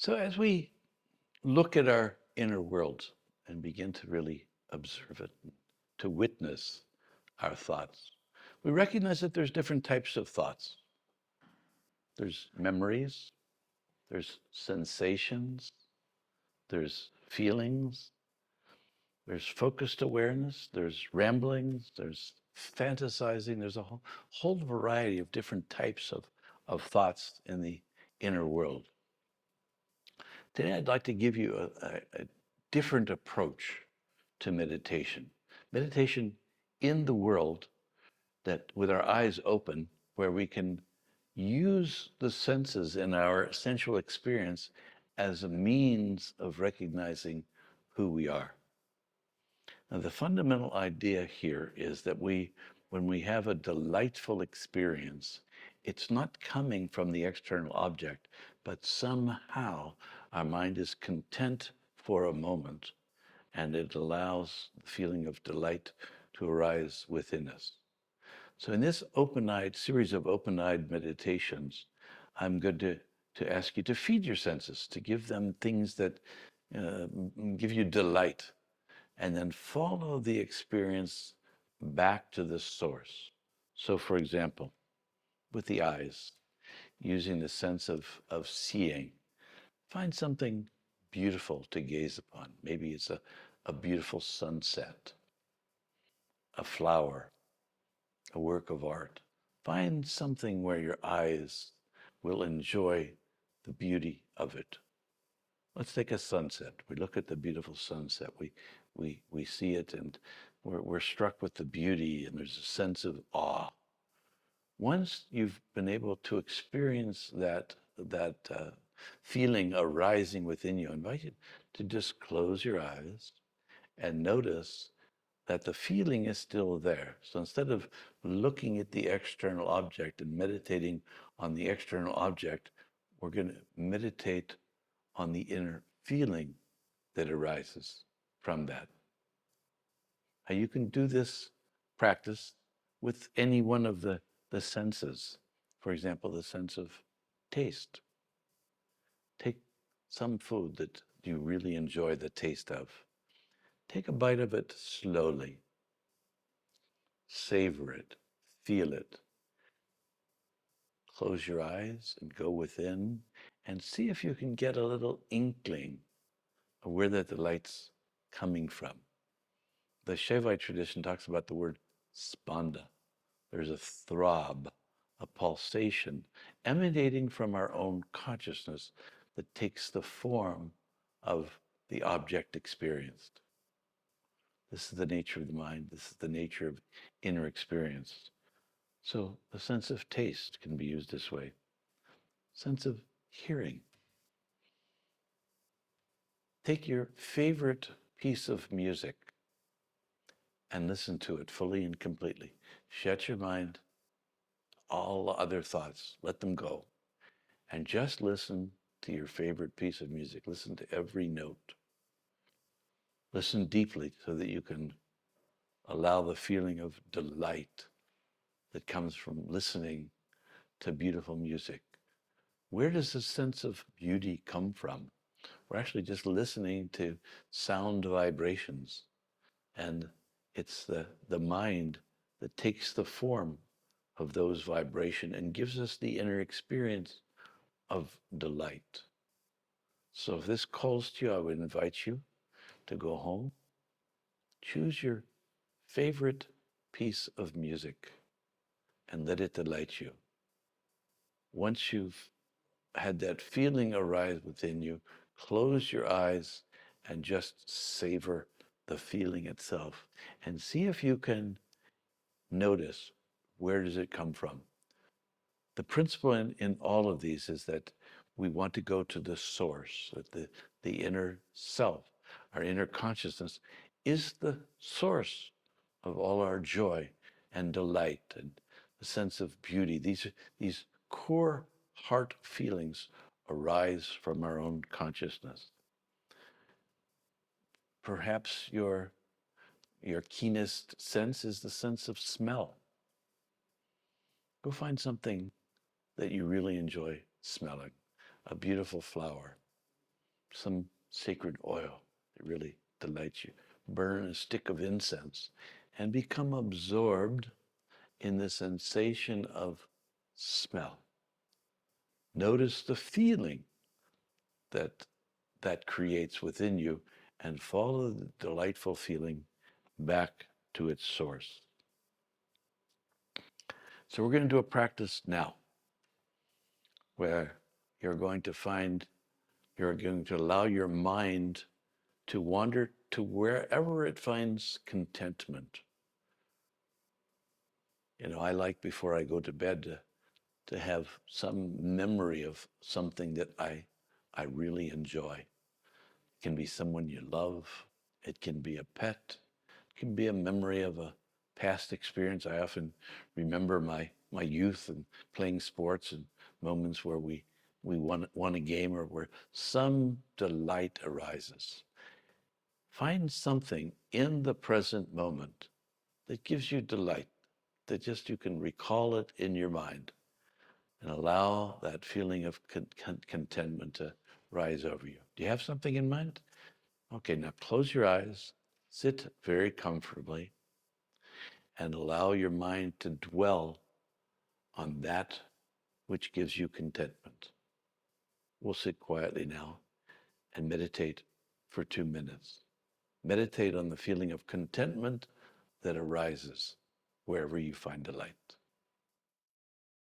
So as we look at our inner world and begin to really observe it, to witness our thoughts, we recognize that there's different types of thoughts. There's memories, there's sensations, there's feelings, there's focused awareness, there's ramblings, there's fantasizing, there's a whole variety of different types of thoughts in the inner world. Today, I'd like to give you a different approach to meditation. Meditation in the world that with our eyes open, where we can use the senses in our sensual experience as a means of recognizing who we are. Now, the fundamental idea here is that when we have a delightful experience, it's not coming from the external object, but somehow our mind is content for a moment and it allows the feeling of delight to arise within us. So in this open-eyed series of open-eyed meditations, I'm going to ask you to feed your senses, to give them things that uh, give you delight, and then follow the experience back to the source. So for example, with the eyes, using the sense of seeing, find something beautiful to gaze upon. Maybe it's a beautiful sunset, a flower, a work of art. Find something where your eyes will enjoy the beauty of it. Let's take a sunset. We look at the beautiful sunset. We see it and we're struck with the beauty and there's a sense of awe. Once you've been able to experience that feeling arising within you, I invite you to just close your eyes and notice that the feeling is still there. So instead of looking at the external object and meditating on the external object, we're going to meditate on the inner feeling that arises from that. Now you can do this practice with any one of the senses. For example, the sense of taste. Take some food that you really enjoy the taste of. Take a bite of it slowly. Savor it. Feel it. Close your eyes and go within and see if you can get a little inkling of where that delight's coming from. The Shaivite tradition talks about the word spanda. There's a throb, a pulsation emanating from our own consciousness that takes the form of the object experienced. This is the nature of the mind. This is the nature of inner experience. So the sense of taste can be used this way. Sense of hearing. Take your favorite piece of music and listen to it fully and completely. Shut your mind, all other thoughts, let them go. And just listen to your favorite piece of music. Listen to every note. Listen deeply so that you can allow the feeling of delight that comes from listening to beautiful music. Where does the sense of beauty come from? We're actually just listening to sound vibrations. And it's the mind that takes the form of those vibrations and gives us the inner experience of delight. So if this calls to you, I would invite you to go home, choose your favorite piece of music and let it delight you. Once you've had that feeling arise within you, close your eyes and just savor the feeling itself and see if you can notice where does it come from. The principle in all of these is that we want to go to the source, that the inner self, our inner consciousness is the source of all our joy and delight and the sense of beauty. These core heart feelings arise from our own consciousness. Perhaps your keenest sense is the sense of smell. Go find something that you really enjoy smelling, a beautiful flower, some sacred oil that really delights you. Burn a stick of incense and become absorbed in the sensation of smell. Notice the feeling that that creates within you and follow the delightful feeling back to its source. So we're going to do a practice now where you're going to allow your mind to wander to wherever it finds contentment. I like before I go to bed to have some memory of something that I really enjoy. It can be someone you love. It can be a pet. It can be a memory of a past experience. I often remember my youth and playing sports and moments where we won a game or where some delight arises. Find something in the present moment that gives you delight, that just you can recall it in your mind and allow that feeling of contentment to rise over you. Do you have something in mind? Okay, now close your eyes, sit very comfortably, and allow your mind to dwell on that which gives you contentment. We'll sit quietly now and meditate for 2 minutes. Meditate on the feeling of contentment that arises wherever you find delight.